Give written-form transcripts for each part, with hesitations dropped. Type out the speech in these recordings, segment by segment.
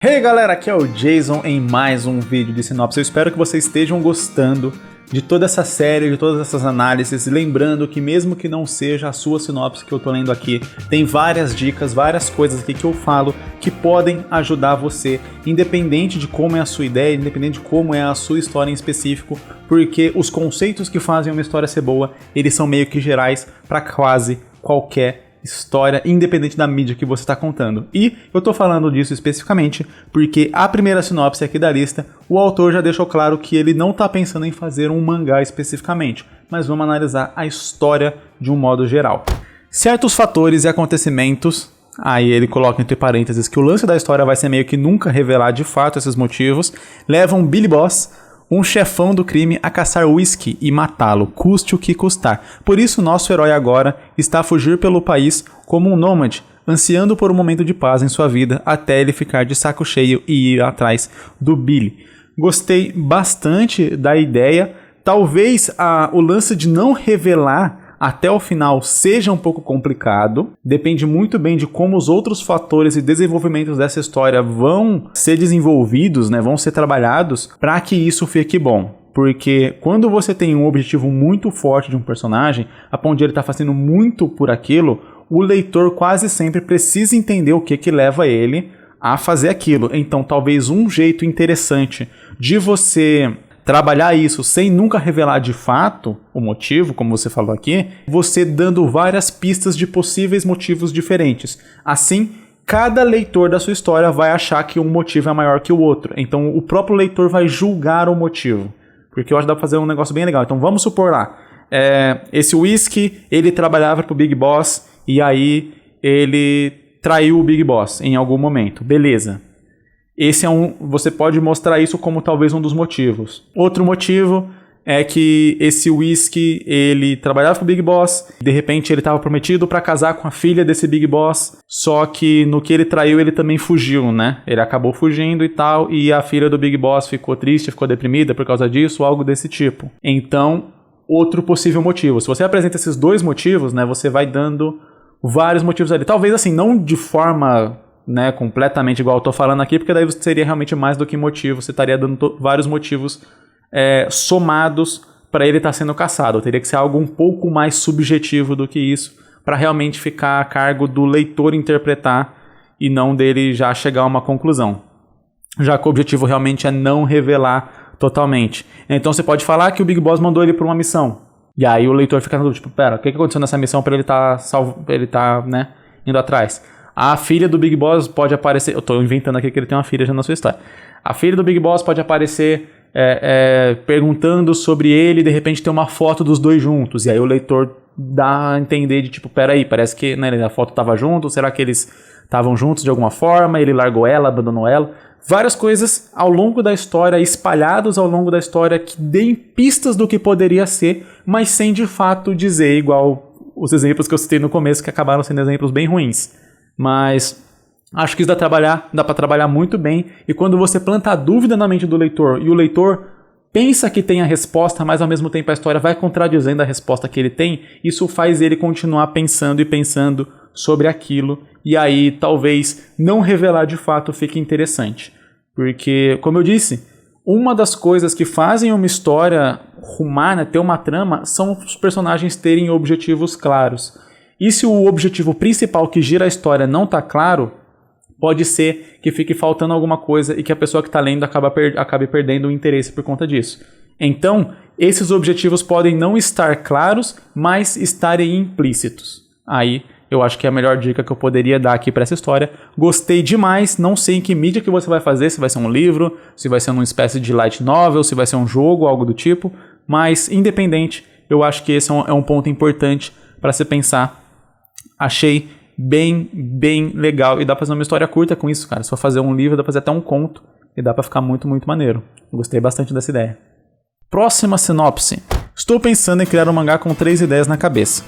Hey galera, aqui é o Jason em mais um vídeo de sinopse. Eu espero que vocês estejam gostando de toda essa série, de todas essas análises. Lembrando que mesmo que não seja a sua sinopse que eu tô lendo aqui, tem várias dicas, várias coisas aqui que eu falo que podem ajudar você, independente de como é a sua ideia, independente de como é a sua história em específico, porque os conceitos que fazem uma história ser boa, eles são meio que gerais para quase qualquer história, independente da mídia que você está contando. E eu tô falando disso especificamente porque a primeira sinopse aqui da lista, o autor já deixou claro que ele não tá pensando em fazer um mangá especificamente, mas vamos analisar a história de um modo geral. Certos fatores e acontecimentos, aí ele coloca entre parênteses que o lance da história vai ser meio que nunca revelar de fato esses motivos, levam Billy Boss, um chefão do crime, a caçar whisky e matá-lo, custe o que custar. Por isso, nosso herói agora está a fugir pelo país como um nômade, ansiando por um momento de paz em sua vida, até ele ficar de saco cheio e ir atrás do Billy. Gostei bastante da ideia. Talvez o lance de não revelar até o final seja um pouco complicado, depende muito bem de como os outros fatores e desenvolvimentos dessa história vão ser desenvolvidos, né, vão ser trabalhados para que isso fique bom. Porque quando você tem um objetivo muito forte de um personagem, a ponto de ele estar fazendo muito por aquilo, o leitor quase sempre precisa entender o que leva ele a fazer aquilo. Então talvez um jeito interessante de você trabalhar isso sem nunca revelar de fato o motivo, como você falou aqui, você dando várias pistas de possíveis motivos diferentes. Assim, cada leitor da sua história vai achar que um motivo é maior que o outro. Então, o próprio leitor vai julgar o motivo. Porque eu acho que dá pra fazer um negócio bem legal. Então, vamos supor lá, esse whisky, ele trabalhava pro Big Boss e aí ele traiu o Big Boss em algum momento. Beleza. Você pode mostrar isso como talvez um dos motivos. Outro motivo é que esse whisky, ele trabalhava com o Big Boss, de repente ele estava prometido para casar com a filha desse Big Boss, só que no que ele traiu ele também fugiu, né? Ele acabou fugindo e tal, e a filha do Big Boss ficou triste, ficou deprimida por causa disso, algo desse tipo. Então, outro possível motivo. Se você apresenta esses dois motivos, né, você vai dando vários motivos ali. Talvez assim, não de forma, né, completamente igual eu tô falando aqui, porque daí seria realmente mais do que motivo, você estaria dando vários motivos somados para ele estar sendo caçado. Teria que ser algo um pouco mais subjetivo do que isso, para realmente ficar a cargo do leitor interpretar e não dele já chegar a uma conclusão. Já que o objetivo realmente é não revelar totalmente. Então você pode falar que o Big Boss mandou ele para uma missão, e aí o leitor fica na dúvida, tipo, pera, o que aconteceu nessa missão para ele estar né, indo atrás? A filha do Big Boss pode aparecer... Eu tô inventando aqui que ele tem uma filha já na sua história. A filha do Big Boss pode aparecer perguntando sobre ele e de repente tem uma foto dos dois juntos. E aí o leitor dá a entender de tipo, peraí, parece que, né, a foto tava junto. Será que eles estavam juntos de alguma forma? Ele largou ela, abandonou ela. Várias coisas ao longo da história, espalhados ao longo da história, que deem pistas do que poderia ser, mas sem de fato dizer, igual os exemplos que eu citei no começo, que acabaram sendo exemplos bem ruins. Mas acho que isso dá para trabalhar muito bem. E quando você planta a dúvida na mente do leitor e o leitor pensa que tem a resposta, mas ao mesmo tempo a história vai contradizendo a resposta que ele tem, isso faz ele continuar pensando e pensando sobre aquilo. E aí talvez não revelar de fato fique interessante. Porque, como eu disse, uma das coisas que fazem uma história rumar, né, ter uma trama, são os personagens terem objetivos claros. E se o objetivo principal que gira a história não está claro, pode ser que fique faltando alguma coisa e que a pessoa que está lendo acabe perdendo o interesse por conta disso. Então, esses objetivos podem não estar claros, mas estarem implícitos. Aí, eu acho que é a melhor dica que eu poderia dar aqui para essa história. Gostei demais, não sei em que mídia que você vai fazer, se vai ser um livro, se vai ser uma espécie de light novel, se vai ser um jogo, algo do tipo, mas independente, eu acho que esse é um ponto importante para se pensar. Achei bem legal. E dá pra fazer uma história curta com isso, cara. Se for fazer um livro, dá pra fazer até um conto. E dá pra ficar muito maneiro. Gostei bastante dessa ideia. Próxima sinopse. Estou pensando em criar um mangá com 3 ideias na cabeça.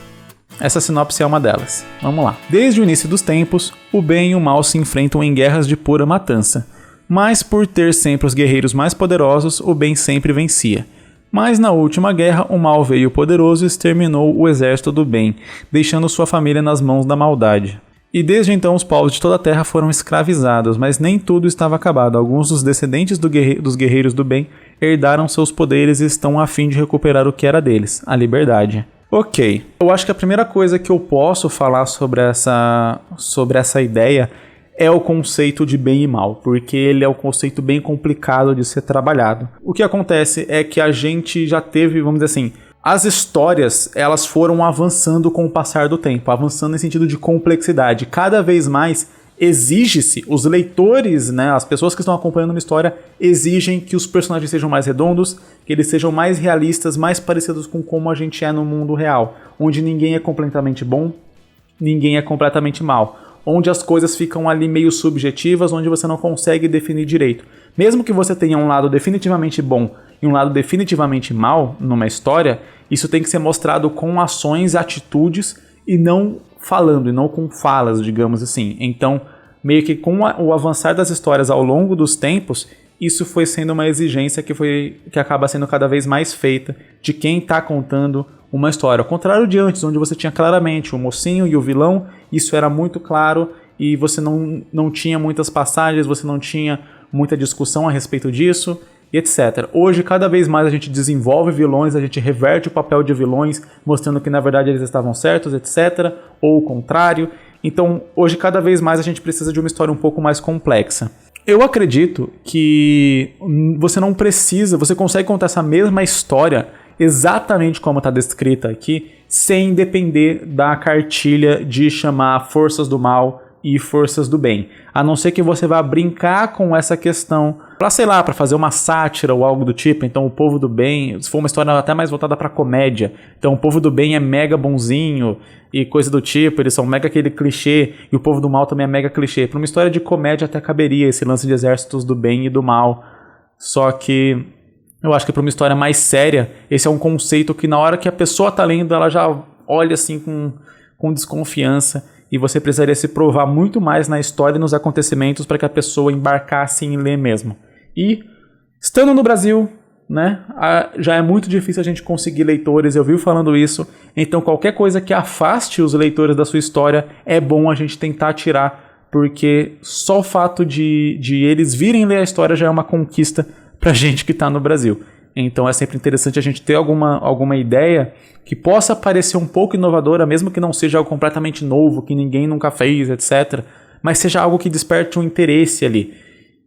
Essa sinopse é uma delas. Vamos lá. Desde o início dos tempos, o bem e o mal se enfrentam em guerras de pura matança. Mas por ter sempre os guerreiros mais poderosos, o bem sempre vencia. Mas na última guerra, o mal veio poderoso e exterminou o exército do bem, deixando sua família nas mãos da maldade. E desde então os povos de toda a Terra foram escravizados, mas nem tudo estava acabado. Alguns dos descendentes dos guerreiros do bem herdaram seus poderes e estão a fim de recuperar o que era deles, a liberdade. Ok, eu acho que a primeira coisa que eu posso falar sobre essa ideia é o conceito de bem e mal, porque ele é um conceito bem complicado de ser trabalhado. O que acontece é que a gente já teve, vamos dizer assim, as histórias, elas foram avançando com o passar do tempo, avançando em sentido de complexidade. Cada vez mais exige-se, os leitores, né, as pessoas que estão acompanhando uma história, exigem que os personagens sejam mais redondos, que eles sejam mais realistas, mais parecidos com como a gente é no mundo real, onde ninguém é completamente bom, ninguém é completamente mal, onde as coisas ficam ali meio subjetivas, onde você não consegue definir direito. Mesmo que você tenha um lado definitivamente bom e um lado definitivamente mal numa história, isso tem que ser mostrado com ações, atitudes e não falando, e não com falas, digamos assim. Então, meio que com o avançar das histórias ao longo dos tempos, isso foi sendo uma exigência que acaba sendo cada vez mais feita de quem está contando uma história. Ao contrário de antes, onde você tinha claramente o mocinho e o vilão, isso era muito claro e você não tinha muitas passagens, você não tinha muita discussão a respeito disso, e etc. Hoje, cada vez mais a gente desenvolve vilões, a gente reverte o papel de vilões, mostrando que na verdade eles estavam certos, etc. Ou o contrário. Então, hoje, cada vez mais a gente precisa de uma história um pouco mais complexa. Eu acredito que você não precisa, você consegue contar essa mesma história exatamente como está descrita aqui, sem depender da cartilha de chamar forças do mal e forças do bem. A não ser que você vá brincar com essa questão para, sei lá, para fazer uma sátira ou algo do tipo. Então o povo do bem, se for uma história até mais voltada para comédia, então o povo do bem é mega bonzinho e coisa do tipo, eles são mega aquele clichê, e o povo do mal também é mega clichê. Para uma história de comédia até caberia esse lance de exércitos do bem e do mal. Só que eu acho que para uma história mais séria, esse é um conceito que na hora que a pessoa tá lendo, ela já olha assim com desconfiança. E você precisaria se provar muito mais na história e nos acontecimentos para que a pessoa embarcasse em ler mesmo. E, estando no Brasil, né, já é muito difícil a gente conseguir leitores, eu vivo falando isso, então qualquer coisa que afaste os leitores da sua história é bom a gente tentar tirar, porque só o fato de eles virem ler a história já é uma conquista pra gente que está no Brasil. Então é sempre interessante a gente ter alguma ideia que possa parecer um pouco inovadora, mesmo que não seja algo completamente novo, que ninguém nunca fez, etc. Mas seja algo que desperte um interesse ali.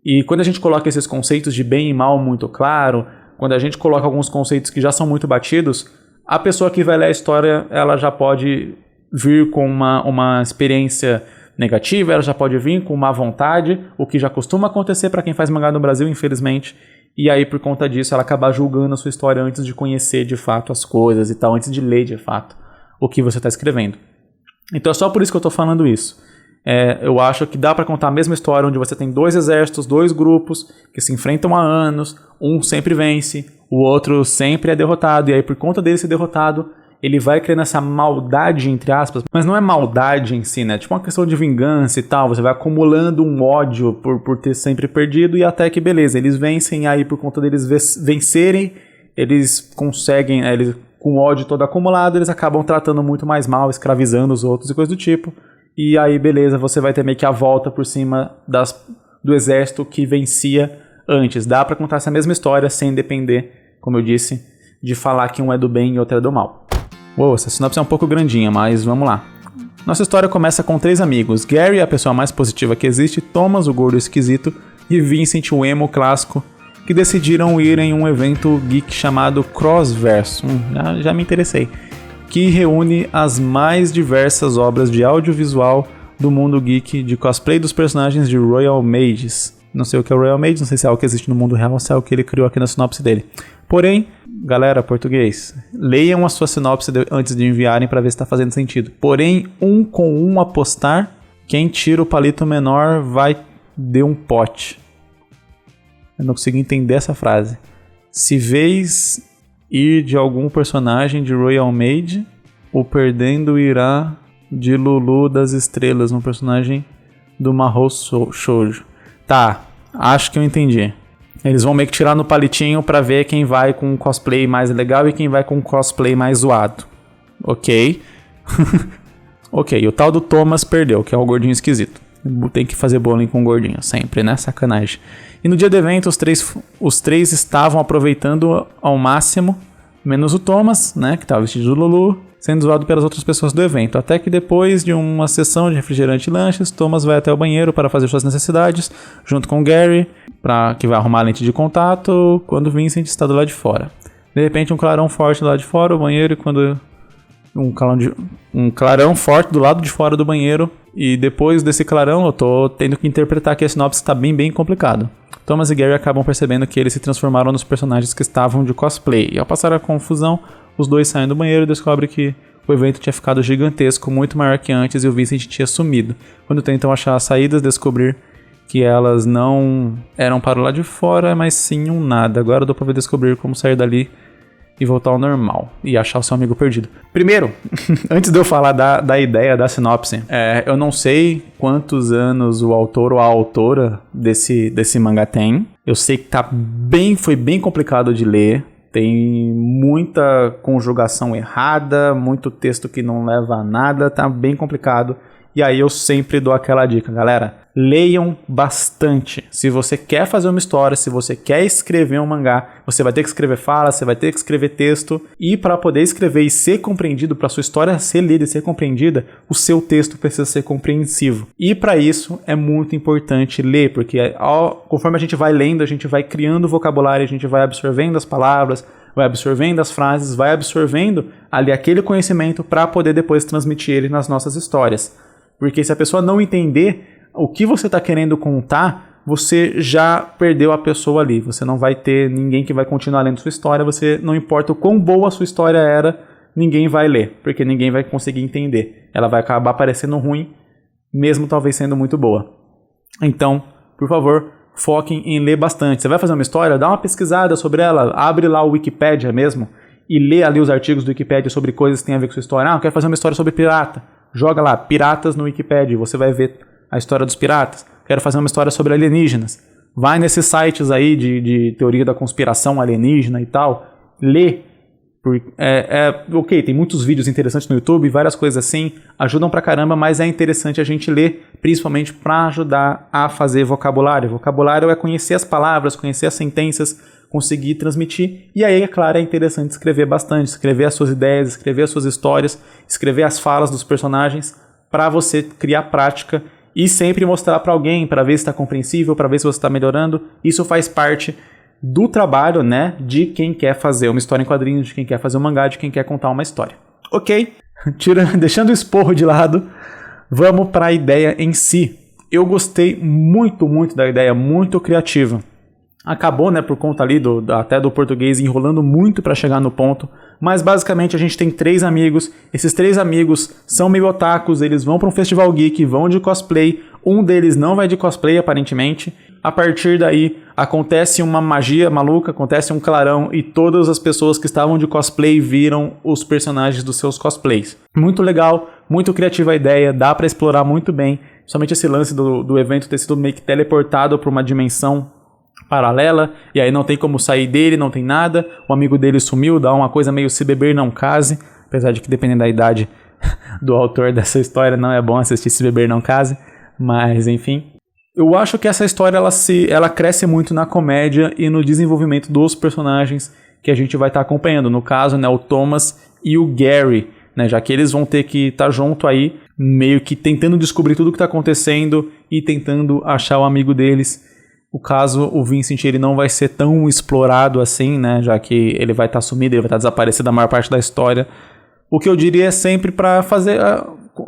E quando a gente coloca esses conceitos de bem e mal muito claro, quando a gente coloca alguns conceitos que já são muito batidos, a pessoa que vai ler a história, ela já pode vir com uma experiência negativa, ela já pode vir com má vontade, o que já costuma acontecer para quem faz mangá no Brasil, infelizmente. E aí, por conta disso, ela acaba julgando a sua história antes de conhecer de fato as coisas e tal, antes de ler de fato o que você está escrevendo. Então é só por isso que eu estou falando isso. Eu acho que dá para contar a mesma história onde você tem dois exércitos, dois grupos que se enfrentam há anos, um sempre vence, o outro sempre é derrotado, e aí por conta dele ser derrotado, ele vai criando essa maldade, entre aspas, mas não é maldade em si, né? Tipo uma questão de vingança e tal, você vai acumulando um ódio por ter sempre perdido, e até que beleza, eles vencem, e aí por conta deles vencerem, eles conseguem, eles, com o ódio todo acumulado, eles acabam tratando muito mais mal, escravizando os outros e coisa do tipo, e aí beleza, você vai ter meio que a volta por cima do exército que vencia antes. Dá pra contar essa mesma história sem depender, como eu disse, de falar que um é do bem e outro é do mal. Uou, essa sinopse é um pouco grandinha, mas vamos lá. Nossa história começa com 3 amigos. Gary, a pessoa mais positiva que existe, Thomas, o gordo esquisito, e Vincent, o emo clássico, que decidiram ir em um evento geek chamado Crossverso, já me interessei, que reúne as mais diversas obras de audiovisual do mundo geek de cosplay dos personagens de Royal Mages. Não sei o que é o Royal Mage, não sei se é algo que existe no mundo real ou se é algo que ele criou aqui na sinopse dele. Porém, galera, português, leiam a sua sinopse antes de enviarem para ver se está fazendo sentido. Porém, um com um apostar, quem tira o palito menor vai de um pote. Eu não consigo entender essa frase. Se vês ir de algum personagem de Royal Mage, o perdendo irá de Lulu das Estrelas, um personagem do Mahou Shoujo. Tá, acho que eu entendi. Eles vão meio que tirar no palitinho pra ver quem vai com um cosplay mais legal e quem vai com um cosplay mais zoado. Ok. Ok, o tal do Thomas perdeu, que é o gordinho esquisito. Tem que fazer bullying com o gordinho, sempre, né? Sacanagem. E no dia do evento, os três estavam aproveitando ao máximo, menos o Thomas, né? Que estava vestido de Lulu, sendo zoado pelas outras pessoas do evento. Até que depois de uma sessão de refrigerante e lanches, Thomas vai até o banheiro para fazer suas necessidades, junto com o Gary, que vai arrumar a lente de contato, quando Vincent está do lado de fora. De repente, um clarão forte do lado de fora do banheiro, e quando... Um clarão forte do lado de fora do banheiro, e depois desse clarão eu tô tendo que interpretar que a sinopse está bem complicado. Thomas e Gary acabam percebendo que eles se transformaram nos personagens que estavam de cosplay, e ao passar a confusão, os dois saem do banheiro e descobrem que o evento tinha ficado gigantesco, muito maior que antes, e o Vincent tinha sumido. Quando tentam achar as saídas, descobrir que elas não eram para o lado de fora, mas sim um nada. Agora dá pra descobrir como sair dali e voltar ao normal, e achar o seu amigo perdido. Primeiro, antes de eu falar da ideia da sinopse, eu não sei quantos anos o autor ou a autora desse mangá tem. Eu sei que foi bem complicado de ler, tem muita conjugação errada, muito texto que não leva a nada, tá bem complicado. E aí eu sempre dou aquela dica, galera, leiam bastante. Se você quer fazer uma história, se você quer escrever um mangá, você vai ter que escrever fala, você vai ter que escrever texto. E para poder escrever e ser compreendido, para sua história ser lida e ser compreendida, o seu texto precisa ser compreensivo. E para isso é muito importante ler, porque conforme a gente vai lendo, a gente vai criando vocabulário, a gente vai absorvendo as palavras, vai absorvendo as frases, vai absorvendo ali aquele conhecimento para poder depois transmitir ele nas nossas histórias. Porque se a pessoa não entender o que você está querendo contar, você já perdeu a pessoa ali. Você não vai ter ninguém que vai continuar lendo sua história. Você, não importa o quão boa a sua história era, ninguém vai ler, porque ninguém vai conseguir entender. Ela vai acabar parecendo ruim, mesmo talvez sendo muito boa. Então, por favor, foquem em ler bastante. Você vai fazer uma história? Dá uma pesquisada sobre ela. Abre lá o Wikipedia mesmo e lê ali os artigos do Wikipedia sobre coisas que têm a ver com sua história. Eu quero fazer uma história sobre pirata. Joga lá, piratas no Wikipedia, você vai ver a história dos piratas. Quero fazer uma história sobre alienígenas. Vai nesses sites aí de teoria da conspiração alienígena e tal. Lê. Ok, tem muitos vídeos interessantes no YouTube, várias coisas assim. Ajudam pra caramba, mas é interessante a gente ler, principalmente para ajudar a fazer vocabulário. Vocabulário é conhecer as palavras, conhecer as sentenças, conseguir transmitir. E aí, é claro, é interessante escrever bastante, escrever as suas ideias, escrever as suas histórias, escrever as falas dos personagens para você criar prática e sempre mostrar para alguém, para ver se está compreensível, para ver se você está melhorando. Isso faz parte do trabalho, né, de quem quer fazer uma história em quadrinhos, de quem quer fazer um mangá, de quem quer contar uma história. Ok? Deixando o esporro de lado, vamos para a ideia em si. Eu gostei muito da ideia, muito criativa. Acabou, né, por conta ali até do português enrolando muito para chegar no ponto, mas basicamente a gente tem 3 amigos, esses 3 amigos são meio otakus, eles vão para um festival geek, vão de cosplay, um deles não vai de cosplay aparentemente, a partir daí acontece uma magia maluca, acontece um clarão e todas as pessoas que estavam de cosplay viram os personagens dos seus cosplays. Muito legal, muito criativa a ideia, dá para explorar muito bem, somente esse lance do evento ter sido meio que teleportado para uma dimensão paralela, e aí não tem como sair dele, não tem nada, o amigo dele sumiu, dá uma coisa meio Se Beber Não Case, apesar de que dependendo da idade do autor dessa história não é bom assistir Se Beber Não Case, mas enfim. Eu acho que essa história ela cresce muito na comédia e no desenvolvimento dos personagens que a gente vai estar acompanhando, no caso, né, o Thomas e o Gary, né, já que eles vão ter que estar junto aí, meio que tentando descobrir tudo o que está acontecendo e tentando achar o amigo deles. O caso, o Vincent, ele não vai ser tão explorado assim, né? Já que ele vai estar sumido, ele vai estar desaparecido da maior parte da história. O que eu diria é sempre para fazer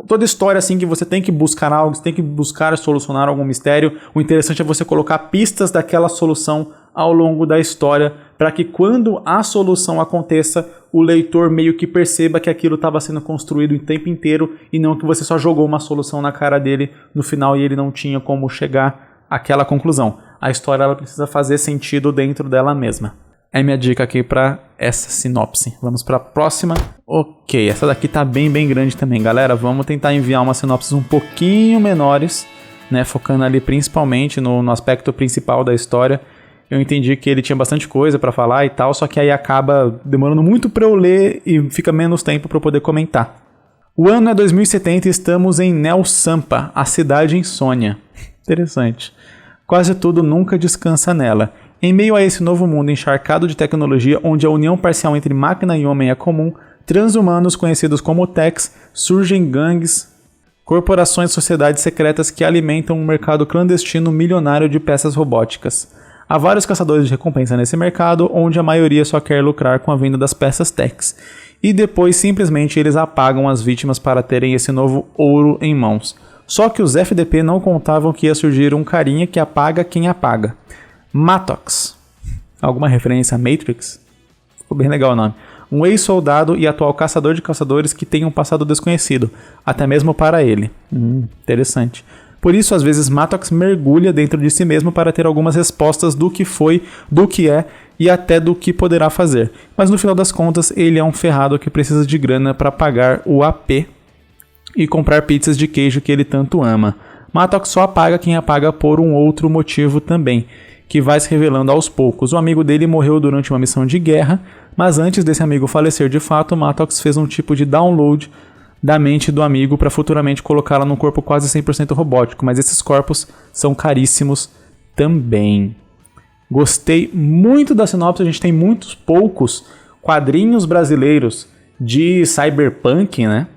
toda história assim que você tem que buscar algo, você tem que buscar solucionar algum mistério. O interessante é você colocar pistas daquela solução ao longo da história, para que quando a solução aconteça, o leitor meio que perceba que aquilo estava sendo construído o tempo inteiro e não que você só jogou uma solução na cara dele no final e ele não tinha como chegar àquela conclusão. A história ela precisa fazer sentido dentro dela mesma. É minha dica aqui para essa sinopse. Vamos para a próxima. Ok, essa daqui tá bem grande também, galera. Vamos tentar enviar umas sinopses um pouquinho menores, né, focando ali principalmente no aspecto principal da história. Eu entendi que ele tinha bastante coisa para falar e tal, só que aí acaba demorando muito para eu ler e fica menos tempo para eu poder comentar. O ano é 2070 e estamos em Nel Sampa, a cidade insônia. Interessante. Quase tudo nunca descansa nela. Em meio a esse novo mundo encharcado de tecnologia, onde a união parcial entre máquina e homem é comum, transhumanos conhecidos como Techs surgem gangues, corporações e sociedades secretas que alimentam um mercado clandestino milionário de peças robóticas. Há vários caçadores de recompensa nesse mercado, onde a maioria só quer lucrar com a venda das peças Techs. E depois simplesmente eles apagam as vítimas para terem esse novo ouro em mãos. Só que os FDP não contavam que ia surgir um carinha que apaga quem apaga. Mattox. Alguma referência a Matrix? Ficou bem legal o nome. Um ex-soldado e atual caçador de caçadores que tem um passado desconhecido, até mesmo para ele. Interessante. Por isso, às vezes, Mattox mergulha dentro de si mesmo para ter algumas respostas do que foi, do que é e até do que poderá fazer. Mas no final das contas, ele é um ferrado que precisa de grana para pagar o AP e comprar pizzas de queijo que ele tanto ama. Mattox só apaga quem apaga por um outro motivo também, que vai se revelando aos poucos. O amigo dele morreu durante uma missão de guerra, mas antes desse amigo falecer de fato, Mattox fez um tipo de download da mente do amigo para futuramente colocá-la num corpo quase 100% robótico, mas esses corpos são caríssimos também. Gostei muito da sinopse, a gente tem muitos poucos quadrinhos brasileiros de cyberpunk, né?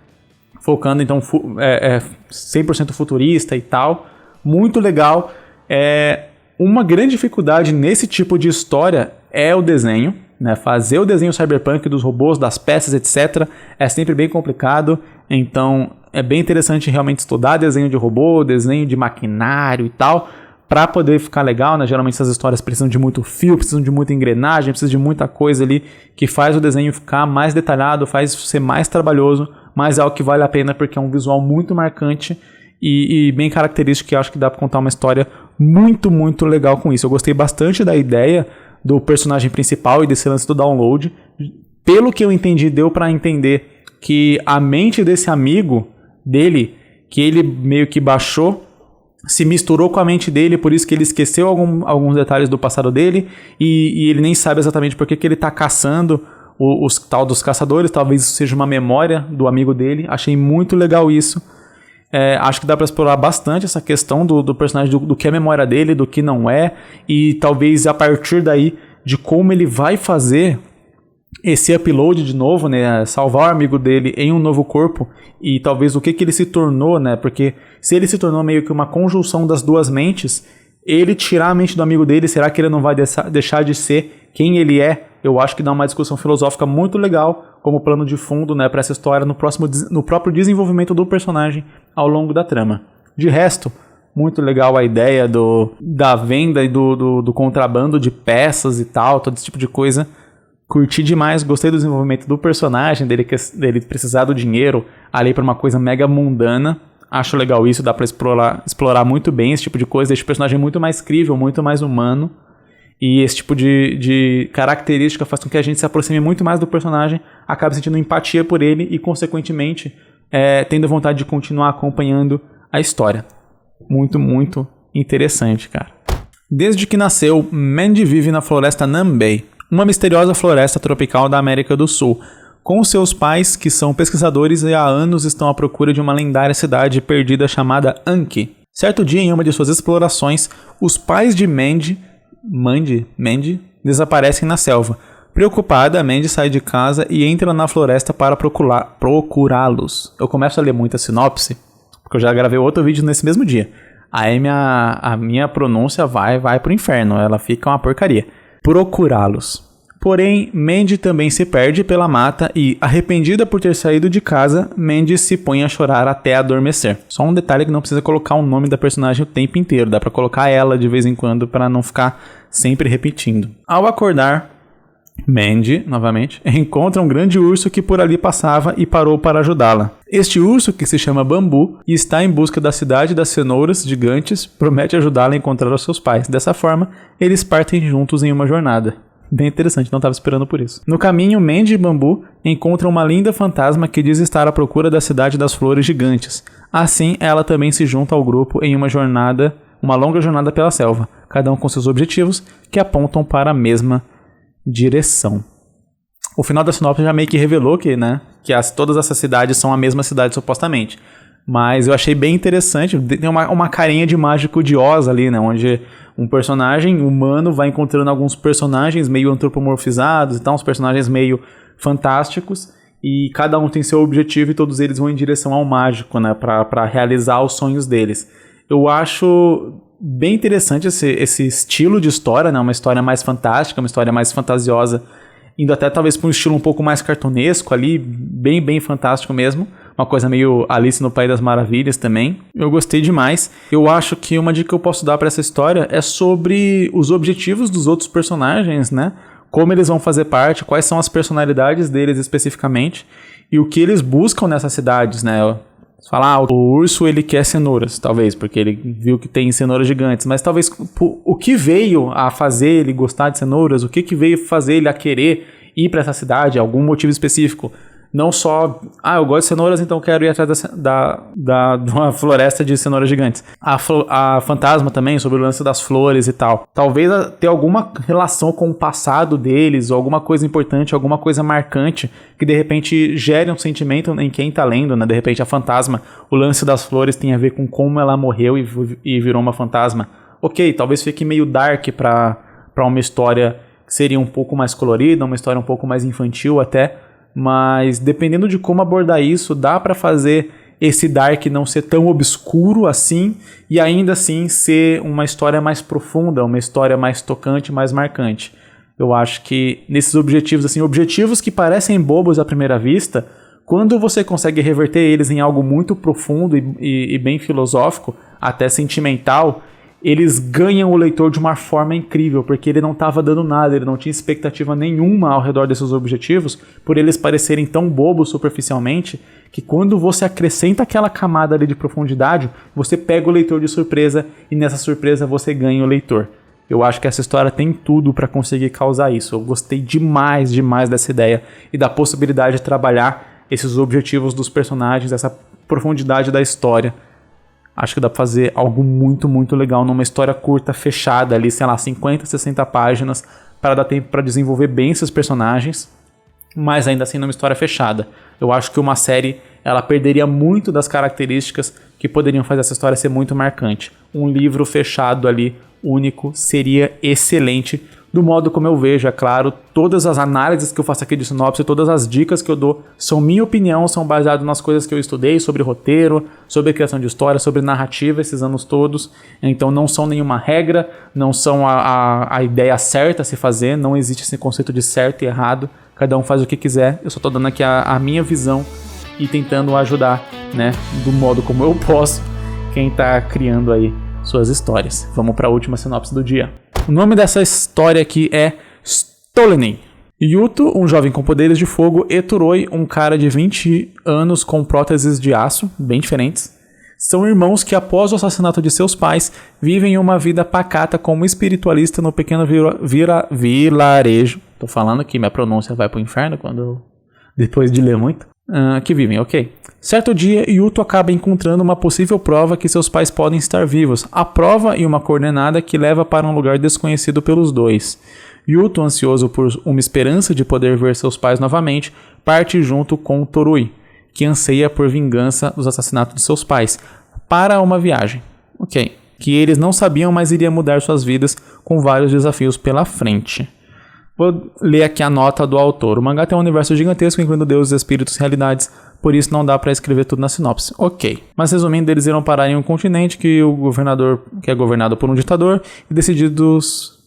Focando então 100% futurista e tal. Muito legal. Uma grande dificuldade nesse tipo de história é o desenho, né? Fazer o desenho cyberpunk dos robôs, das peças, etc. é sempre bem complicado, então é bem interessante realmente estudar desenho de robô, desenho de maquinário e tal, para poder ficar legal, né? Geralmente essas histórias precisam de muito fio, precisam de muita engrenagem, precisam de muita coisa ali que faz o desenho ficar mais detalhado, faz ser mais trabalhoso, mas é algo que vale a pena porque é um visual muito marcante e bem característico, que eu acho que dá para contar uma história muito, muito legal com isso. Eu gostei bastante da ideia do personagem principal e desse lance do download. Pelo que eu entendi, deu para entender que a mente desse amigo dele, que ele meio que baixou, se misturou com a mente dele, por isso que ele esqueceu alguns detalhes do passado dele e ele nem sabe exatamente por que ele está caçando os tal dos caçadores. Talvez isso seja uma memória do amigo dele. Achei muito legal isso. Acho que dá para explorar bastante essa questão do personagem, do que é memória dele, do que não é, e talvez a partir daí de como ele vai fazer esse upload de novo, né, salvar o amigo dele em um novo corpo, e talvez o que ele se tornou, né, porque se ele se tornou meio que uma conjunção das duas mentes, ele tirar a mente do amigo dele, será que ele não vai deixar de ser quem ele é? Eu acho que dá uma discussão filosófica muito legal como plano de fundo, né, para essa história no próprio desenvolvimento do personagem ao longo da trama. De resto, muito legal a ideia da venda e do contrabando de peças e tal, todo esse tipo de coisa. Curti demais, gostei do desenvolvimento do personagem, dele precisar do dinheiro ali para uma coisa mega mundana. Acho legal isso, dá para explorar muito bem esse tipo de coisa, deixa o personagem muito mais crível, muito mais humano. E esse tipo de característica faz com que a gente se aproxime muito mais do personagem, acabe sentindo empatia por ele e, consequentemente, tendo vontade de continuar acompanhando a história. Muito, muito interessante, cara. Desde que nasceu, Mandy vive na floresta Nambay, uma misteriosa floresta tropical da América do Sul, com seus pais, que são pesquisadores e há anos estão à procura de uma lendária cidade perdida chamada Anki. Certo dia, em uma de suas explorações, os pais de Mandy desaparecem na selva. Preocupada, Mandy sai de casa e entra na floresta para procurá-los. Eu começo a ler muita sinopse, porque eu já gravei outro vídeo nesse mesmo dia. Aí a minha pronúncia vai pro inferno, ela fica uma porcaria. Procurá-los. Porém, Mandy também se perde pela mata e, arrependida por ter saído de casa, Mandy se põe a chorar até adormecer. Só um detalhe que não precisa colocar o nome da personagem o tempo inteiro, dá pra colocar ela de vez em quando para não ficar sempre repetindo. Ao acordar, Mandy, novamente, encontra um grande urso que por ali passava e parou para ajudá-la. Este urso, que se chama Bambu e está em busca da cidade das cenouras gigantes, promete ajudá-la a encontrar os seus pais. Dessa forma, eles partem juntos em uma jornada. Bem interessante, não estava esperando por isso. No caminho, Mandy e Bambu encontram uma linda fantasma que diz estar à procura da cidade das flores gigantes. Assim, ela também se junta ao grupo em uma longa jornada pela selva, cada um com seus objetivos que apontam para a mesma direção. O final da sinopse já meio que revelou que, né, Que todas essas cidades são a mesma cidade, supostamente. Mas eu achei bem interessante. Tem uma carinha de Mágico de Oz ali, né? Onde um personagem humano vai encontrando alguns personagens meio antropomorfizados e tal, uns personagens meio fantásticos. E cada um tem seu objetivo e todos eles vão em direção ao mágico, né? Pra realizar os sonhos deles. Eu acho bem interessante esse estilo de história, né? Uma história mais fantástica, uma história mais fantasiosa, indo até talvez para um estilo um pouco mais cartunesco ali, bem, bem fantástico mesmo. Uma coisa meio Alice no País das Maravilhas também. Eu gostei demais. Eu acho que uma dica que eu posso dar para essa história é sobre os objetivos dos outros personagens, né? Como eles vão fazer parte, quais são as personalidades deles especificamente e o que eles buscam nessas cidades, né? Falar, o urso ele quer cenouras, talvez, porque ele viu que tem cenouras gigantes, mas talvez o que veio a fazer ele gostar de cenouras, o que veio fazer ele a querer ir para essa cidade, algum motivo específico. Não só, eu gosto de cenouras, então quero ir atrás de uma floresta de cenouras gigantes. A fantasma também, sobre o lance das flores e tal. Talvez ter alguma relação com o passado deles, ou alguma coisa importante, alguma coisa marcante, que de repente gere um sentimento em quem tá lendo, né? De repente a fantasma, o lance das flores tem a ver com como ela morreu e virou uma fantasma. Ok, talvez fique meio dark pra uma história que seria um pouco mais colorida, uma história um pouco mais infantil até. Mas dependendo de como abordar isso, dá pra fazer esse dark não ser tão obscuro assim e ainda assim ser uma história mais profunda, uma história mais tocante, mais marcante. Eu acho que nesses objetivos, assim, objetivos que parecem bobos à primeira vista, quando você consegue reverter eles em algo muito profundo e bem filosófico, até sentimental, eles ganham o leitor de uma forma incrível, porque ele não estava dando nada, ele não tinha expectativa nenhuma ao redor desses objetivos, por eles parecerem tão bobos superficialmente, que quando você acrescenta aquela camada ali de profundidade, você pega o leitor de surpresa e nessa surpresa você ganha o leitor. Eu acho que essa história tem tudo para conseguir causar isso. Eu gostei demais, demais dessa ideia e da possibilidade de trabalhar esses objetivos dos personagens, essa profundidade da história. Acho que dá pra fazer algo muito, muito legal numa história curta, fechada ali, sei lá, 50, 60 páginas, para dar tempo para desenvolver bem esses personagens, mas ainda assim numa história fechada. Eu acho que uma série, ela perderia muito das características que poderiam fazer essa história ser muito marcante. Um livro fechado ali, único, seria excelente, do modo como eu vejo, é claro. Todas as análises que eu faço aqui de sinopse, todas as dicas que eu dou, são minha opinião, são baseadas nas coisas que eu estudei sobre roteiro, sobre criação de história, sobre narrativa esses anos todos. Então não são nenhuma regra, não são a ideia certa a se fazer, não existe esse conceito de certo e errado, cada um faz o que quiser. Eu só estou dando aqui a minha visão e tentando ajudar, né, do modo como eu posso, quem está criando aí suas histórias. Vamos para a última sinopse do dia. O nome dessa história aqui é Stoleni. Yuto, um jovem com poderes de fogo, e Turoi, um cara de 20 anos com próteses de aço, bem diferentes, são irmãos que, após o assassinato de seus pais, vivem uma vida pacata como espiritualista no pequeno vilarejo. Tô falando que minha pronúncia vai pro inferno depois de ler muito. Que vivem, ok. Certo dia, Yuto acaba encontrando uma possível prova que seus pais podem estar vivos. A prova e uma coordenada que leva para um lugar desconhecido pelos dois. Yuto, ansioso por uma esperança de poder ver seus pais novamente, parte junto com Torui, que anseia por vingança dos assassinatos de seus pais, para uma viagem. Ok. Que eles não sabiam, mas iria mudar suas vidas com vários desafios pela frente. Vou ler aqui a nota do autor. O mangá tem um universo gigantesco, incluindo deuses, espíritos e realidades, por isso não dá pra escrever tudo na sinopse. Ok. Mas resumindo, eles irão parar em um continente que é governado por um ditador e decididos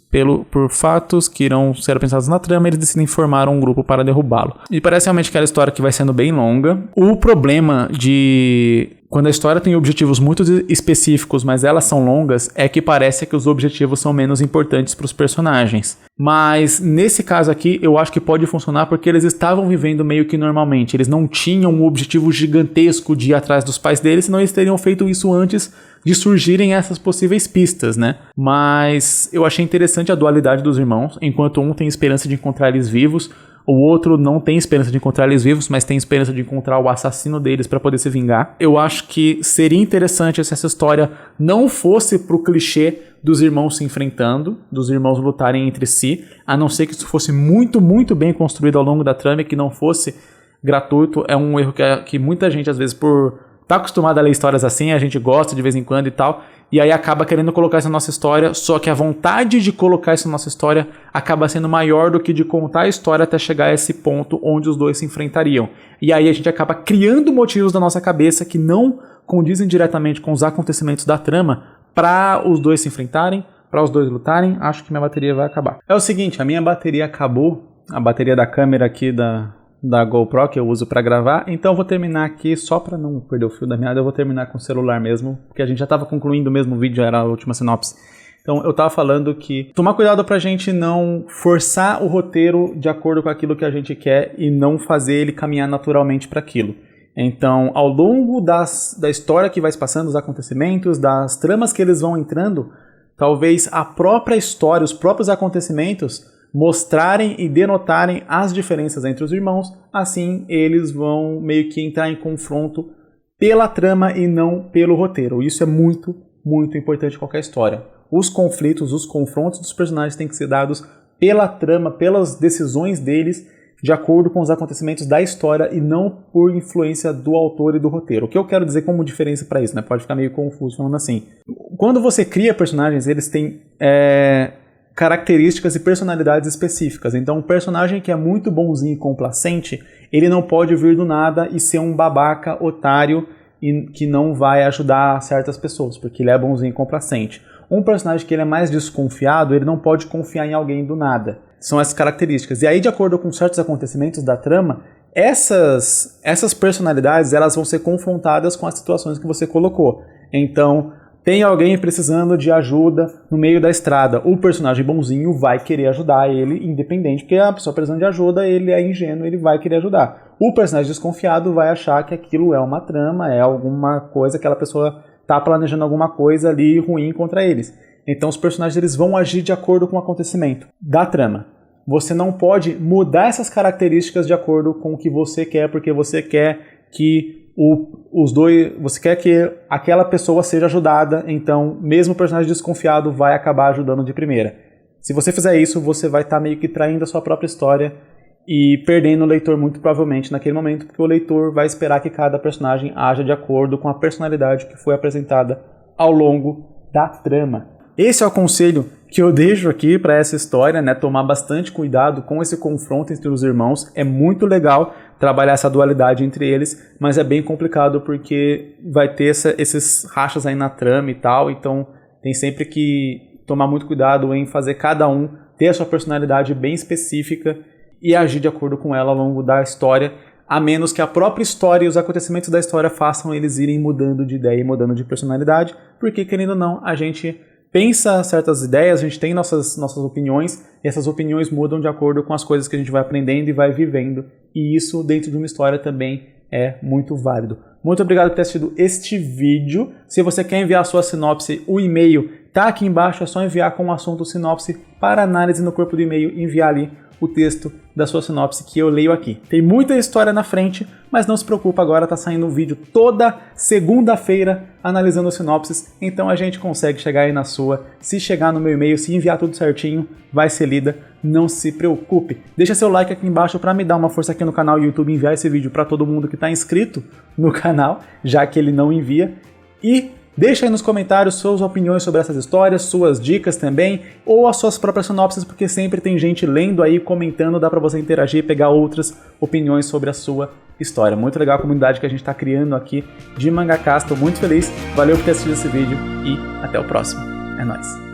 por fatos que irão ser pensados na trama, eles decidem formar um grupo para derrubá-lo. E parece realmente aquela história que vai sendo bem longa. O problema de quando a história tem objetivos muito específicos, mas elas são longas, é que parece que os objetivos são menos importantes para os personagens. Mas nesse caso aqui, eu acho que pode funcionar porque eles estavam vivendo meio que normalmente. Eles não tinham um objetivo gigantesco de ir atrás dos pais deles, senão eles teriam feito isso antes de surgirem essas possíveis pistas, né? Mas eu achei interessante a dualidade dos irmãos. Enquanto um tem esperança de encontrar eles vivos, o outro não tem esperança de encontrar eles vivos, mas tem esperança de encontrar o assassino deles para poder se vingar. Eu acho que seria interessante se essa história não fosse pro clichê dos irmãos se enfrentando, dos irmãos lutarem entre si, a não ser que isso fosse muito, muito bem construído ao longo da trama e que não fosse gratuito. É um erro que muita gente, às vezes, por tá acostumado a ler histórias assim, a gente gosta de vez em quando e tal, e aí acaba querendo colocar isso na nossa história, só que a vontade de colocar isso na nossa história acaba sendo maior do que de contar a história até chegar a esse ponto onde os dois se enfrentariam. E aí a gente acaba criando motivos da nossa cabeça que não condizem diretamente com os acontecimentos da trama para os dois se enfrentarem, para os dois lutarem. Acho que minha bateria vai acabar. É o seguinte, a minha bateria acabou, a bateria da câmera aqui da GoPro que eu uso para gravar, então eu vou terminar aqui, só para não perder o fio da meada, eu vou terminar com o celular mesmo, porque a gente já estava concluindo o mesmo vídeo, era a última sinopse. Então eu tava falando que tomar cuidado pra gente não forçar o roteiro de acordo com aquilo que a gente quer e não fazer ele caminhar naturalmente para aquilo. Então, ao longo da história que vai se passando, dos acontecimentos, das tramas que eles vão entrando, talvez a própria história, os próprios acontecimentos mostrarem e denotarem as diferenças entre os irmãos, assim eles vão meio que entrar em confronto pela trama e não pelo roteiro. Isso é muito, muito importante em qualquer história. Os conflitos, os confrontos dos personagens têm que ser dados pela trama, pelas decisões deles, de acordo com os acontecimentos da história e não por influência do autor e do roteiro. O que eu quero dizer como diferença para isso, né? Pode ficar meio confuso falando assim. Quando você cria personagens, eles têm características e personalidades específicas. Então, um personagem que é muito bonzinho e complacente, ele não pode vir do nada e ser um babaca, otário, e que não vai ajudar certas pessoas, porque ele é bonzinho e complacente. Um personagem que ele é mais desconfiado, ele não pode confiar em alguém do nada. São essas características. E aí, de acordo com certos acontecimentos da trama, essas personalidades elas vão ser confrontadas com as situações que você colocou. Então, tem alguém precisando de ajuda no meio da estrada. O personagem bonzinho vai querer ajudar ele, independente, porque a pessoa precisando de ajuda, ele é ingênuo, ele vai querer ajudar. O personagem desconfiado vai achar que aquilo é uma trama, é alguma coisa, aquela pessoa está planejando alguma coisa ali ruim contra eles. Então os personagens eles vão agir de acordo com o acontecimento da trama. Você não pode mudar essas características de acordo com o que você quer, porque você quer que você quer que aquela pessoa seja ajudada, então mesmo o personagem desconfiado vai acabar ajudando de primeira. Se você fizer isso, você vai estar meio que traindo a sua própria história e perdendo o leitor muito provavelmente naquele momento, porque o leitor vai esperar que cada personagem haja de acordo com a personalidade que foi apresentada ao longo da trama. Esse é o conselho que eu deixo aqui para essa história, né? Tomar bastante cuidado com esse confronto entre os irmãos. É muito legal trabalhar essa dualidade entre eles, mas é bem complicado porque vai ter esses rachas aí na trama e tal, então tem sempre que tomar muito cuidado em fazer cada um ter a sua personalidade bem específica e agir de acordo com ela ao longo da história, a menos que a própria história e os acontecimentos da história façam eles irem mudando de ideia e mudando de personalidade, porque, querendo ou não, a gente pensa certas ideias, a gente tem nossas opiniões, e essas opiniões mudam de acordo com as coisas que a gente vai aprendendo e vai vivendo, e isso dentro de uma história também é muito válido. Muito obrigado por ter assistido este vídeo. Se você quer enviar a sua sinopse, o e-mail está aqui embaixo, é só enviar com o assunto sinopse para análise no corpo do e-mail e enviar ali o texto da sua sinopse que eu leio aqui. Tem muita história na frente, mas não se preocupa, agora tá saindo um vídeo toda segunda-feira analisando sinopses, então a gente consegue chegar aí na sua. Se chegar no meu e-mail, se enviar tudo certinho, vai ser lida, não se preocupe. Deixa seu like aqui embaixo para me dar uma força aqui no canal YouTube e enviar esse vídeo para todo mundo que está inscrito no canal, já que ele não envia. E deixa aí nos comentários suas opiniões sobre essas histórias, suas dicas também, ou as suas próprias sinopses, porque sempre tem gente lendo aí, comentando, dá pra você interagir e pegar outras opiniões sobre a sua história. Muito legal a comunidade que a gente tá criando aqui de mangakas, tô muito feliz, valeu por ter assistido esse vídeo e até o próximo. É nóis!